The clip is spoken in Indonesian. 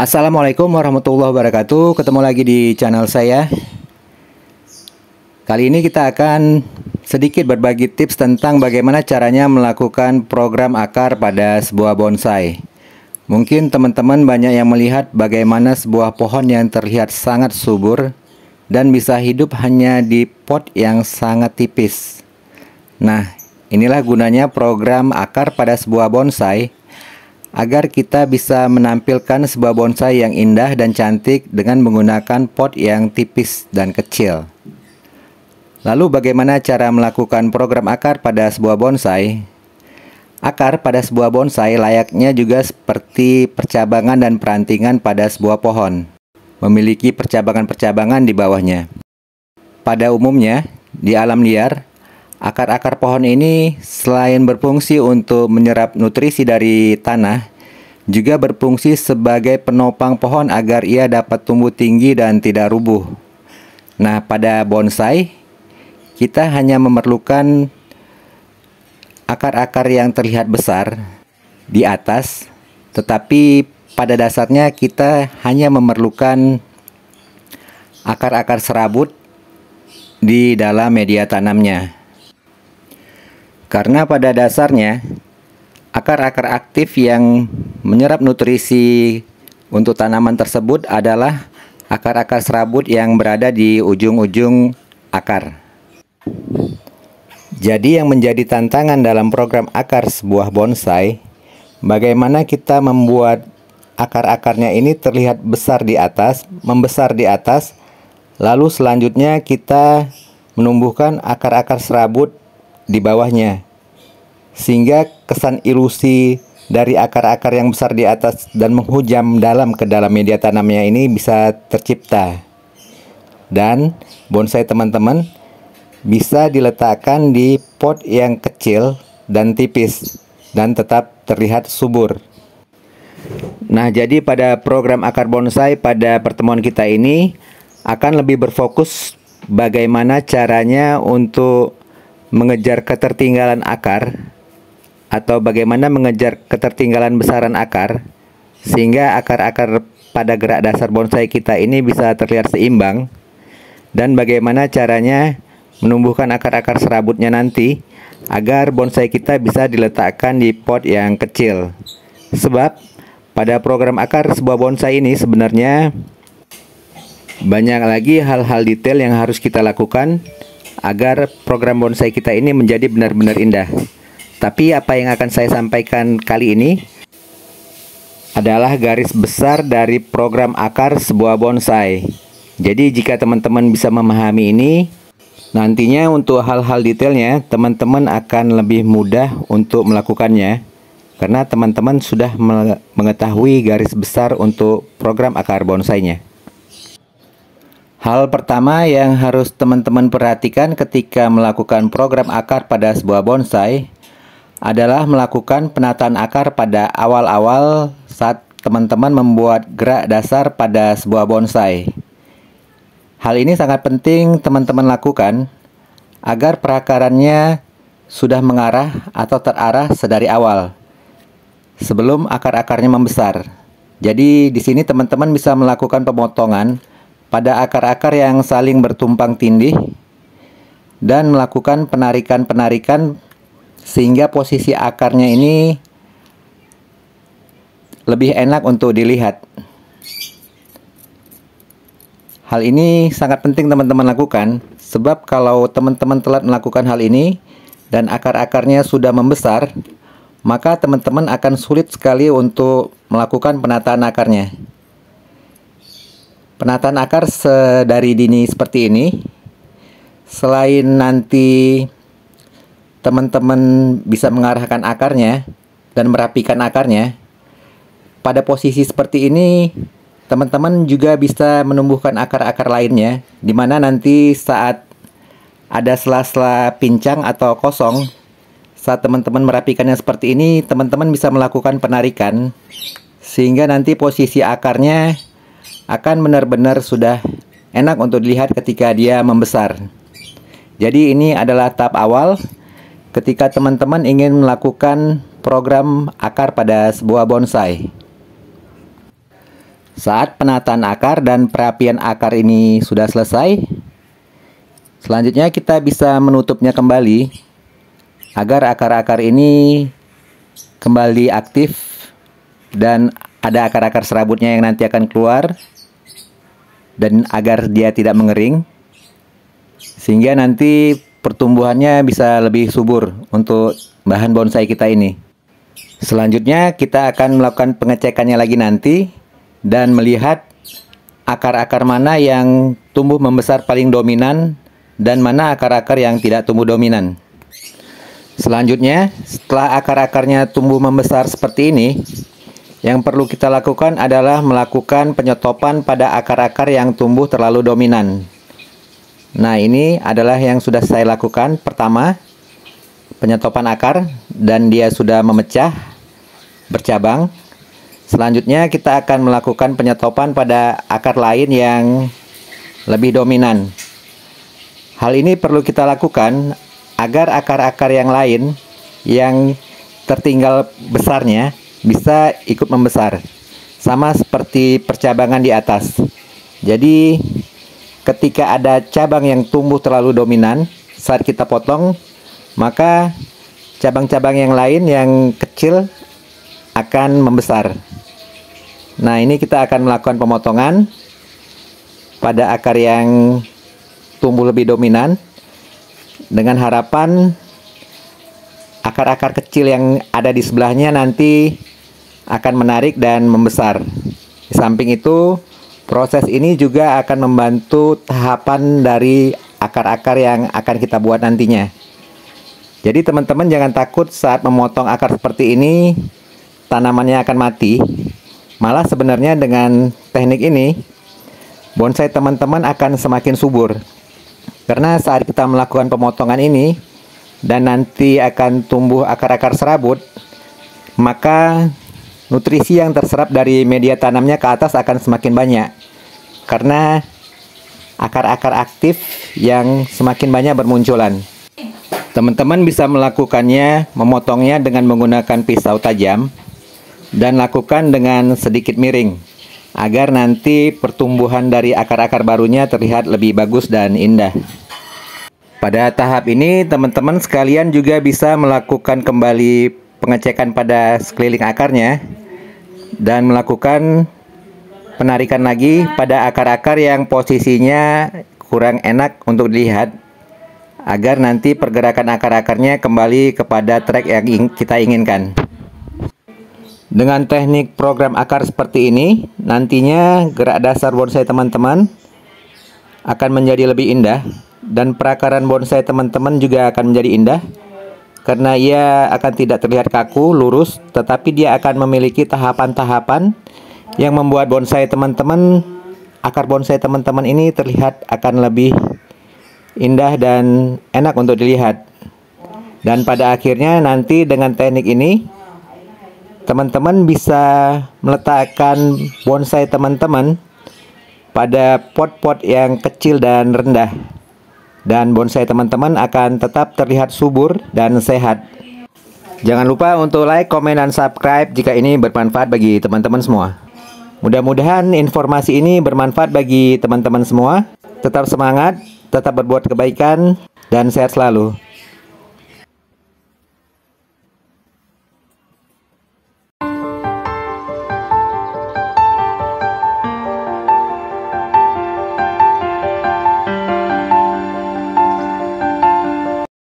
Assalamualaikum warahmatullahi wabarakatuh. Ketemu lagi di channel saya. Kali ini kita akan sedikit berbagi tips tentang bagaimana caranya melakukan program akar pada sebuah bonsai. Mungkin teman-teman banyak yang melihat bagaimana sebuah pohon yang terlihat sangat subur dan bisa hidup hanya di pot yang sangat tipis. Nah, inilah gunanya program akar pada sebuah bonsai, agar kita bisa menampilkan sebuah bonsai yang indah dan cantik dengan menggunakan pot yang tipis dan kecil. Lalu bagaimana cara melakukan program akar pada sebuah bonsai? Akar pada sebuah bonsai layaknya juga seperti percabangan dan perantingan pada sebuah pohon, memiliki percabangan-percabangan di bawahnya. Pada umumnya, di alam liar, akar-akar pohon ini selain berfungsi untuk menyerap nutrisi dari tanah, juga berfungsi sebagai penopang pohon agar ia dapat tumbuh tinggi dan tidak rubuh. Nah, pada bonsai, kita hanya memerlukan akar-akar yang terlihat besar di atas, tetapi pada dasarnya kita hanya memerlukan akar-akar serabut di dalam media tanamnya. Karena pada dasarnya akar-akar aktif yang menyerap nutrisi untuk tanaman tersebut adalah akar-akar serabut yang berada di ujung-ujung akar. Jadi yang menjadi tantangan dalam program akar sebuah bonsai, bagaimana kita membuat akar-akarnya ini terlihat besar di atas, membesar di atas, lalu selanjutnya kita menumbuhkan akar-akar serabut di bawahnya, sehingga kesan ilusi dari akar-akar yang besar di atas dan menghujam ke dalam media tanamnya ini bisa tercipta. Dan bonsai teman-teman bisa diletakkan di pot yang kecil dan tipis dan tetap terlihat subur. Nah, jadi pada program akar bonsai pada pertemuan kita ini akan lebih berfokus bagaimana caranya untuk mengejar ketertinggalan akar, atau bagaimana mengejar ketertinggalan besaran akar, sehingga akar-akar pada gerak dasar bonsai kita ini bisa terlihat seimbang, dan bagaimana caranya menumbuhkan akar-akar serabutnya nanti agar bonsai kita bisa diletakkan di pot yang kecil. Sebab pada program akar sebuah bonsai ini sebenarnya banyak lagi hal-hal detail yang harus kita lakukan agar program bonsai kita ini menjadi benar-benar indah. Tapi apa yang akan saya sampaikan kali ini adalah garis besar dari program akar sebuah bonsai. Jadi jika teman-teman bisa memahami ini, nantinya untuk hal-hal detailnya teman-teman akan lebih mudah untuk melakukannya, karena teman-teman sudah mengetahui garis besar untuk program akar bonsainya. Hal pertama yang harus teman-teman perhatikan ketika melakukan program akar pada sebuah bonsai adalah melakukan penataan akar pada awal-awal saat teman-teman membuat gerak dasar pada sebuah bonsai. Hal ini sangat penting teman-teman lakukan agar perakarannya sudah mengarah atau terarah sedari awal, sebelum akar-akarnya membesar. Jadi di sini teman-teman bisa melakukan pemotongan pada akar-akar yang saling bertumpang tindih dan melakukan penarikan-penarikan sehingga posisi akarnya ini lebih enak untuk dilihat. Hal ini sangat penting teman-teman lakukan, sebab kalau teman-teman telat melakukan hal ini dan akar-akarnya sudah membesar, maka teman-teman akan sulit sekali untuk melakukan penataan akarnya. Penataan akar sedari dini seperti ini, selain nanti teman-teman bisa mengarahkan akarnya dan merapikan akarnya, pada posisi seperti ini teman-teman juga bisa menumbuhkan akar-akar lainnya, di mana nanti saat ada sela-sela pincang atau kosong, saat teman-teman merapikannya seperti ini, teman-teman bisa melakukan penarikan, sehingga nanti posisi akarnya akan benar-benar sudah enak untuk dilihat ketika dia membesar. Jadi ini adalah tahap awal ketika teman-teman ingin melakukan program akar pada sebuah bonsai. Saat penataan akar dan perapian akar ini sudah selesai, selanjutnya kita bisa menutupnya kembali agar akar-akar ini kembali aktif dan ada akar-akar serabutnya yang nanti akan keluar, dan agar dia tidak mengering sehingga nanti pertumbuhannya bisa lebih subur untuk bahan bonsai kita ini. Selanjutnya kita akan melakukan pengecekannya lagi nanti dan melihat akar-akar mana yang tumbuh membesar paling dominan dan mana akar-akar yang tidak tumbuh dominan. Selanjutnya, setelah akar-akarnya tumbuh membesar seperti ini, yang perlu kita lakukan adalah melakukan penyotopan pada akar-akar yang tumbuh terlalu dominan. Nah, ini adalah yang sudah saya lakukan. Pertama, penyotopan akar dan dia sudah memecah, bercabang. Selanjutnya kita akan melakukan penyotopan pada akar lain yang lebih dominan. Hal ini perlu kita lakukan agar akar-akar yang lain yang tertinggal besarnya bisa ikut membesar, sama seperti percabangan di atas. Jadi ketika ada cabang yang tumbuh terlalu dominan, saat kita potong, maka cabang-cabang yang lain yang kecil akan membesar. Nah, ini kita akan melakukan pemotongan pada akar yang tumbuh lebih dominan dengan harapan akar-akar kecil yang ada di sebelahnya nanti akan menarik dan membesar. Di samping itu, proses ini juga akan membantu tahapan dari akar-akar yang akan kita buat nantinya. Jadi teman-teman jangan takut saat memotong akar seperti ini tanamannya akan mati. Malah sebenarnya dengan teknik ini bonsai teman-teman akan semakin subur. Karena saat kita melakukan pemotongan ini dan nanti akan tumbuh akar-akar serabut, maka nutrisi yang terserap dari media tanamnya ke atas akan semakin banyak. Karena akar-akar aktif yang semakin banyak bermunculan. Teman-teman bisa melakukannya, memotongnya dengan menggunakan pisau tajam dan lakukan dengan sedikit miring agar nanti pertumbuhan dari akar-akar barunya terlihat lebih bagus dan indah. Pada tahap ini teman-teman sekalian juga bisa melakukan kembali pengecekan pada sekeliling akarnya dan melakukan penarikan lagi pada akar-akar yang posisinya kurang enak untuk dilihat agar nanti pergerakan akar-akarnya kembali kepada track yang kita inginkan. Dengan teknik program akar seperti ini, nantinya gerak dasar bonsai teman-teman akan menjadi lebih indah dan perakaran bonsai teman-teman juga akan menjadi indah karena ia akan tidak terlihat kaku, lurus, tetapi dia akan memiliki tahapan-tahapan yang membuat bonsai teman-teman, akar bonsai teman-teman ini terlihat akan lebih indah dan enak untuk dilihat. Dan pada akhirnya nanti dengan teknik ini teman-teman bisa meletakkan bonsai teman-teman pada pot-pot yang kecil dan rendah, dan bonsai teman-teman akan tetap terlihat subur dan sehat. Jangan lupa untuk like, komen, dan subscribe jika ini bermanfaat bagi teman-teman semua. Mudah-mudahan informasi ini bermanfaat bagi teman-teman semua. Tetap semangat, tetap berbuat kebaikan, dan sehat selalu.